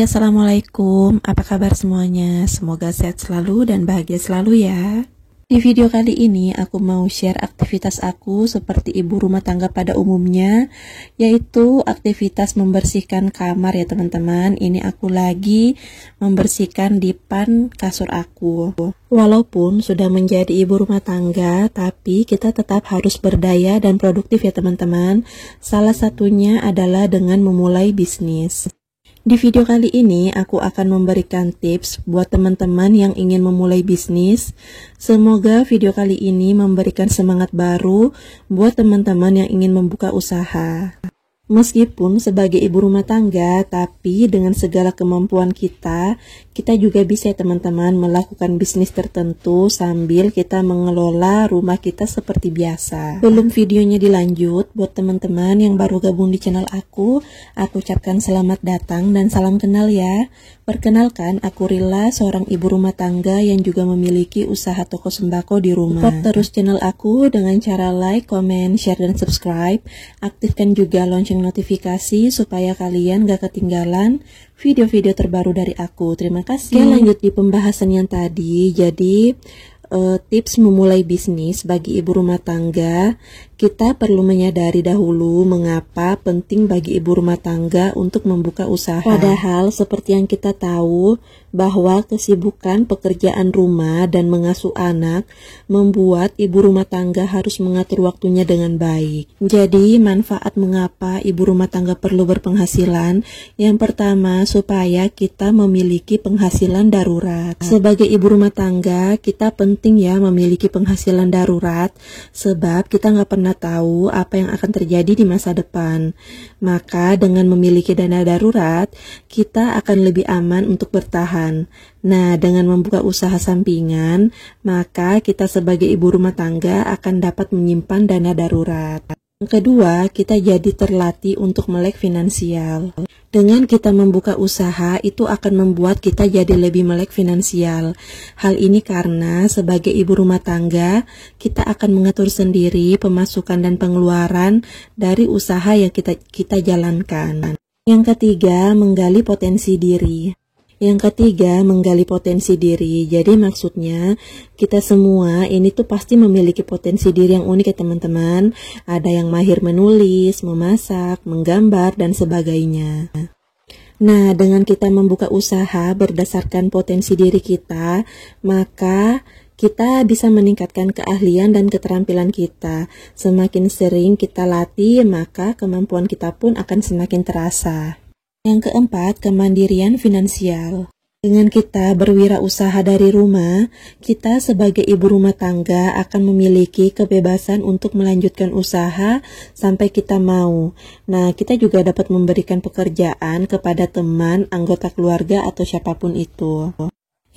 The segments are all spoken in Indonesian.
Hai, assalamualaikum. Apa kabar semuanya? Semoga sehat selalu dan bahagia selalu ya. Di video kali ini aku mau share aktivitas aku seperti ibu rumah tangga pada umumnya, yaitu aktivitas membersihkan kamar ya teman-teman. Ini aku lagi membersihkan dipan kasur aku. Walaupun sudah menjadi ibu rumah tangga, tapi kita tetap harus berdaya dan produktif ya teman-teman. Salah satunya adalah dengan memulai bisnis. Di video kali ini aku akan memberikan tips buat teman-teman yang ingin memulai bisnis. Semoga video kali ini memberikan semangat baru buat teman-teman yang ingin membuka usaha. Meskipun sebagai ibu rumah tangga, tapi dengan segala kemampuan kita juga bisa teman-teman melakukan bisnis tertentu sambil kita mengelola rumah kita seperti biasa. Sebelum videonya dilanjut, buat teman-teman yang baru gabung di channel aku ucapkan selamat datang dan salam kenal ya. Perkenalkan, aku Rila, seorang ibu rumah tangga yang juga memiliki usaha toko sembako di rumah. Support terus channel aku dengan cara like, comment, share, dan subscribe. Aktifkan juga lonceng notifikasi supaya kalian gak ketinggalan video-video terbaru dari aku. Terima kasih. Oke, lanjut di pembahasan yang tadi. Jadi tips memulai bisnis bagi ibu rumah tangga, kita perlu menyadari dahulu mengapa penting bagi ibu rumah tangga untuk membuka usaha. Padahal seperti yang kita tahu bahwa kesibukan pekerjaan rumah dan mengasuh anak membuat ibu rumah tangga harus mengatur waktunya dengan baik. Jadi manfaat mengapa ibu rumah tangga perlu berpenghasilan? Yang pertama, supaya kita memiliki penghasilan darurat. Sebagai ibu rumah tangga, kita penting ya memiliki penghasilan darurat, sebab kita nggak pernah tahu apa yang akan terjadi di masa depan. Maka dengan memiliki dana darurat, kita akan lebih aman untuk bertahan. Nah, dengan membuka usaha sampingan, maka kita sebagai ibu rumah tangga akan dapat menyimpan dana darurat. Yang kedua, kita jadi terlatih untuk melek finansial. Dengan kita membuka usaha, itu akan membuat kita jadi lebih melek finansial. Hal ini karena sebagai ibu rumah tangga, kita akan mengatur sendiri pemasukan dan pengeluaran dari usaha yang kita jalankan. Yang ketiga, menggali potensi diri. Jadi maksudnya kita semua ini tuh pasti memiliki potensi diri yang unik ya teman-teman. Ada yang mahir menulis, memasak, menggambar, dan sebagainya. Nah, dengan kita membuka usaha berdasarkan potensi diri kita, maka kita bisa meningkatkan keahlian dan keterampilan kita. Semakin sering kita latih, maka kemampuan kita pun akan semakin terasa. Yang keempat, kemandirian finansial. Dengan kita berwirausaha dari rumah, kita sebagai ibu rumah tangga akan memiliki kebebasan untuk melanjutkan usaha sampai kita mau. Nah, kita juga dapat memberikan pekerjaan kepada teman, anggota keluarga, atau siapapun itu.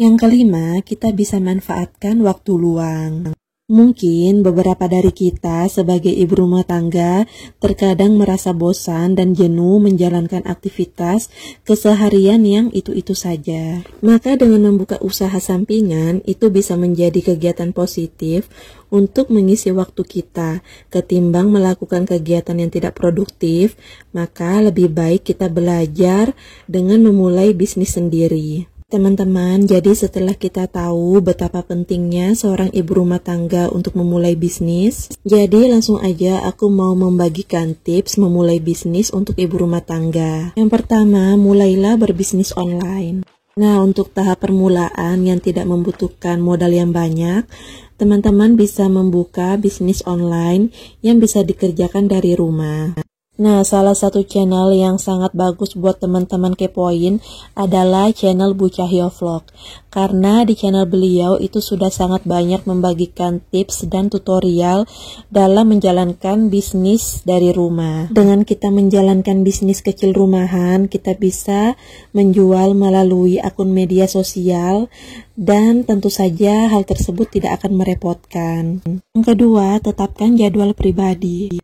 Yang kelima, kita bisa manfaatkan waktu luang. Mungkin beberapa dari kita sebagai ibu rumah tangga terkadang merasa bosan dan jenuh menjalankan aktivitas keseharian yang itu-itu saja. Maka dengan membuka usaha sampingan itu bisa menjadi kegiatan positif untuk mengisi waktu kita. Ketimbang melakukan kegiatan yang tidak produktif, maka lebih baik kita belajar dengan memulai bisnis sendiri. Teman-teman, jadi setelah kita tahu betapa pentingnya seorang ibu rumah tangga untuk memulai bisnis, jadi langsung aja aku mau membagikan tips memulai bisnis untuk ibu rumah tangga. Yang pertama, mulailah berbisnis online. Nah, untuk tahap permulaan yang tidak membutuhkan modal yang banyak, teman-teman bisa membuka bisnis online yang bisa dikerjakan dari rumah. Nah, salah satu channel yang sangat bagus buat teman-teman kepoin adalah channel Bu Cahyo Vlog. Karena di channel beliau itu sudah sangat banyak membagikan tips dan tutorial dalam menjalankan bisnis dari rumah. Dengan kita menjalankan bisnis kecil rumahan, kita bisa menjual melalui akun media sosial dan tentu saja hal tersebut tidak akan merepotkan. Yang kedua, tetapkan jadwal pribadi.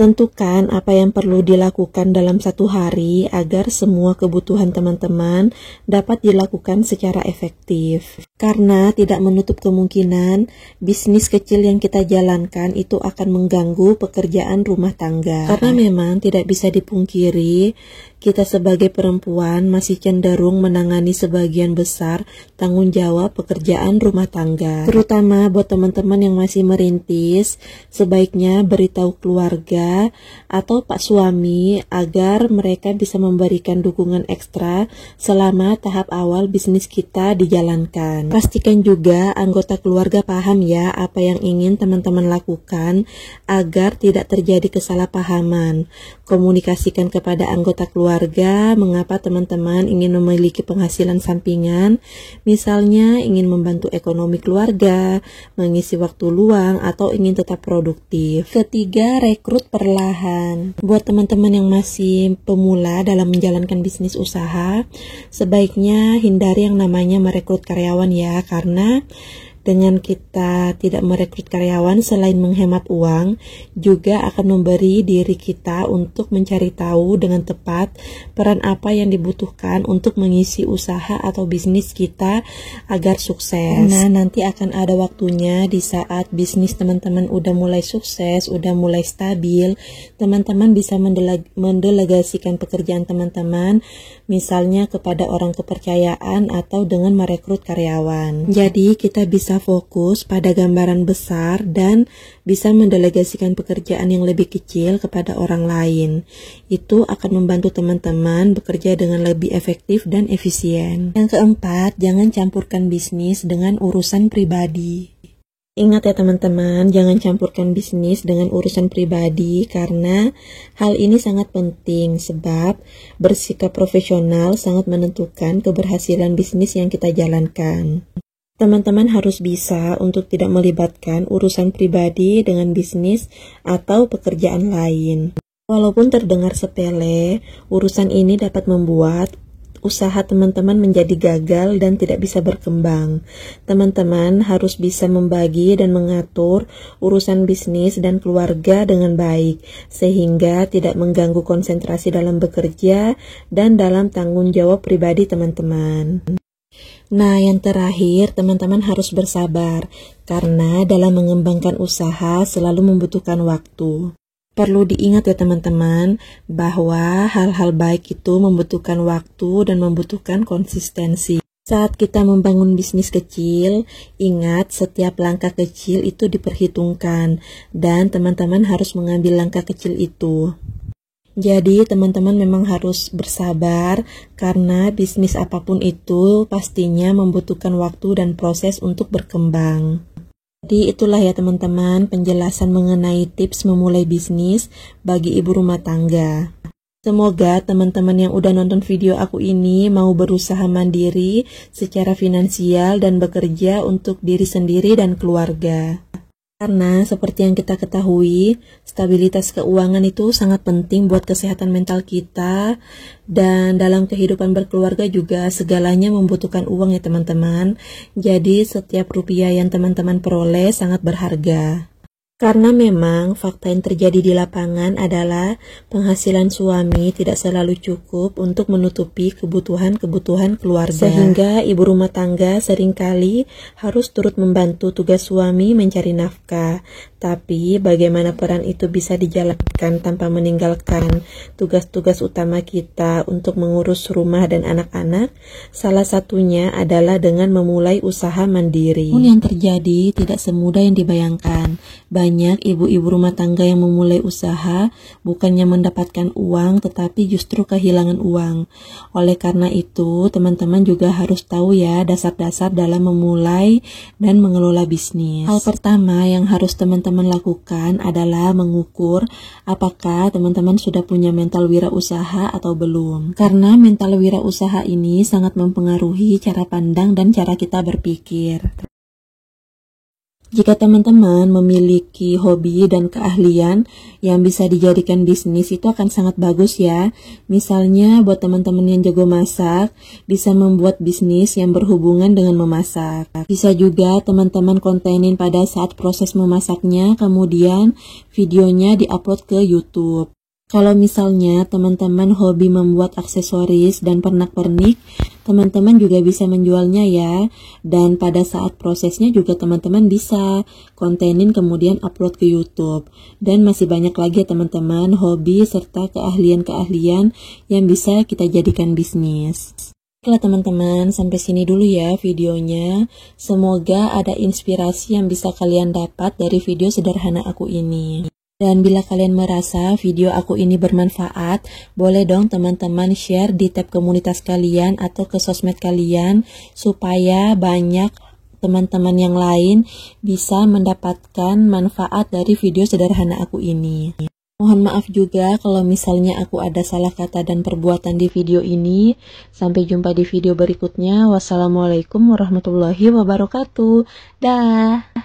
Tentukan apa yang perlu dilakukan dalam satu hari agar semua kebutuhan teman-teman dapat dilakukan secara efektif. Karena tidak menutup kemungkinan bisnis kecil yang kita jalankan itu akan mengganggu pekerjaan rumah tangga. Karena memang tidak bisa dipungkiri, kita sebagai perempuan masih cenderung menangani sebagian besar tanggung jawab pekerjaan rumah tangga. Terutama buat teman-teman yang masih merintis, sebaiknya beritahu keluarga atau pak suami agar mereka bisa memberikan dukungan ekstra selama tahap awal bisnis kita dijalankan. Pastikan juga anggota keluarga paham ya apa yang ingin teman-teman lakukan agar tidak terjadi kesalahpahaman. Komunikasikan kepada anggota keluarga mengapa teman-teman ingin memiliki penghasilan sampingan, misalnya ingin membantu ekonomi keluarga, mengisi waktu luang, atau ingin tetap produktif. Ketiga, rekrut perlahan. Buat teman-teman yang masih pemula dalam menjalankan bisnis usaha, sebaiknya hindari yang namanya merekrut karyawan ya, karena dengan kita tidak merekrut karyawan, selain menghemat uang, juga akan memberi diri kita untuk mencari tahu dengan tepat peran apa yang dibutuhkan untuk mengisi usaha atau bisnis kita agar sukses. Nah, nanti akan ada waktunya di saat bisnis teman-teman udah mulai sukses, udah mulai stabil, teman-teman bisa mendelegasikan pekerjaan teman-teman, misalnya kepada orang kepercayaan atau dengan merekrut karyawan. Jadi, kita bisa fokus pada gambaran besar dan bisa mendelegasikan pekerjaan yang lebih kecil kepada orang lain. Itu akan membantu teman-teman bekerja dengan lebih efektif dan efisien. Yang keempat, jangan campurkan bisnis dengan urusan pribadi. Ingat ya teman-teman, jangan campurkan bisnis dengan urusan pribadi karena hal ini sangat penting sebab bersikap profesional sangat menentukan keberhasilan bisnis yang kita jalankan. Teman-teman harus bisa untuk tidak melibatkan urusan pribadi dengan bisnis atau pekerjaan lain. Walaupun terdengar sepele, urusan ini dapat membuat usaha teman-teman menjadi gagal dan tidak bisa berkembang. Teman-teman harus bisa membagi dan mengatur urusan bisnis dan keluarga dengan baik, sehingga tidak mengganggu konsentrasi dalam bekerja dan dalam tanggung jawab pribadi teman-teman. Nah, yang terakhir, teman-teman harus bersabar, karena dalam mengembangkan usaha selalu membutuhkan waktu. Perlu diingat ya teman-teman, bahwa hal-hal baik itu membutuhkan waktu dan membutuhkan konsistensi. Saat kita membangun bisnis kecil, ingat setiap langkah kecil itu diperhitungkan, dan teman-teman harus mengambil langkah kecil itu. Jadi teman-teman memang harus bersabar karena bisnis apapun itu pastinya membutuhkan waktu dan proses untuk berkembang. Jadi itulah ya teman-teman penjelasan mengenai tips memulai bisnis bagi ibu rumah tangga. Semoga teman-teman yang udah nonton video aku ini mau berusaha mandiri secara finansial dan bekerja untuk diri sendiri dan keluarga. Karena seperti yang kita ketahui, stabilitas keuangan itu sangat penting buat kesehatan mental kita, dan dalam kehidupan berkeluarga juga segalanya membutuhkan uang ya teman-teman. Jadi setiap rupiah yang teman-teman peroleh sangat berharga. Karena memang fakta yang terjadi di lapangan adalah penghasilan suami tidak selalu cukup untuk menutupi kebutuhan-kebutuhan keluarga. Sehingga ibu rumah tangga seringkali harus turut membantu tugas suami mencari nafkah. Tapi bagaimana peran itu bisa dijalankan tanpa meninggalkan tugas-tugas utama kita untuk mengurus rumah dan anak-anak? Salah satunya adalah dengan memulai usaha mandiri. Yang terjadi tidak semudah yang dibayangkan. Banyak ibu-ibu rumah tangga yang memulai usaha bukannya mendapatkan uang tetapi justru kehilangan uang. Oleh karena itu, teman-teman juga harus tahu ya dasar-dasar dalam memulai dan mengelola bisnis. Hal pertama yang harus teman-teman lakukan adalah mengukur apakah teman-teman sudah punya mental wirausaha atau belum. Karena mental wirausaha ini sangat mempengaruhi cara pandang dan cara kita berpikir. Jika teman-teman memiliki hobi dan keahlian yang bisa dijadikan bisnis, itu akan sangat bagus ya. Misalnya buat teman-teman yang jago masak, bisa membuat bisnis yang berhubungan dengan memasak. Bisa juga teman-teman kontenin pada saat proses memasaknya, kemudian videonya diupload ke YouTube. Kalau misalnya teman-teman hobi membuat aksesoris dan pernak-pernik, teman-teman juga bisa menjualnya ya. Dan pada saat prosesnya juga teman-teman bisa kontenin kemudian upload ke YouTube. Dan masih banyak lagi ya teman-teman hobi serta keahlian-keahlian yang bisa kita jadikan bisnis. Oke teman-teman, sampai sini dulu ya videonya. Semoga ada inspirasi yang bisa kalian dapat dari video sederhana aku ini. Dan bila kalian merasa video aku ini bermanfaat, boleh dong teman-teman share di tab komunitas kalian atau ke sosmed kalian, supaya banyak teman-teman yang lain bisa mendapatkan manfaat dari video sederhana aku ini. Mohon maaf juga kalau misalnya aku ada salah kata dan perbuatan di video ini. Sampai jumpa di video berikutnya. Wassalamualaikum warahmatullahi wabarakatuh. Dah.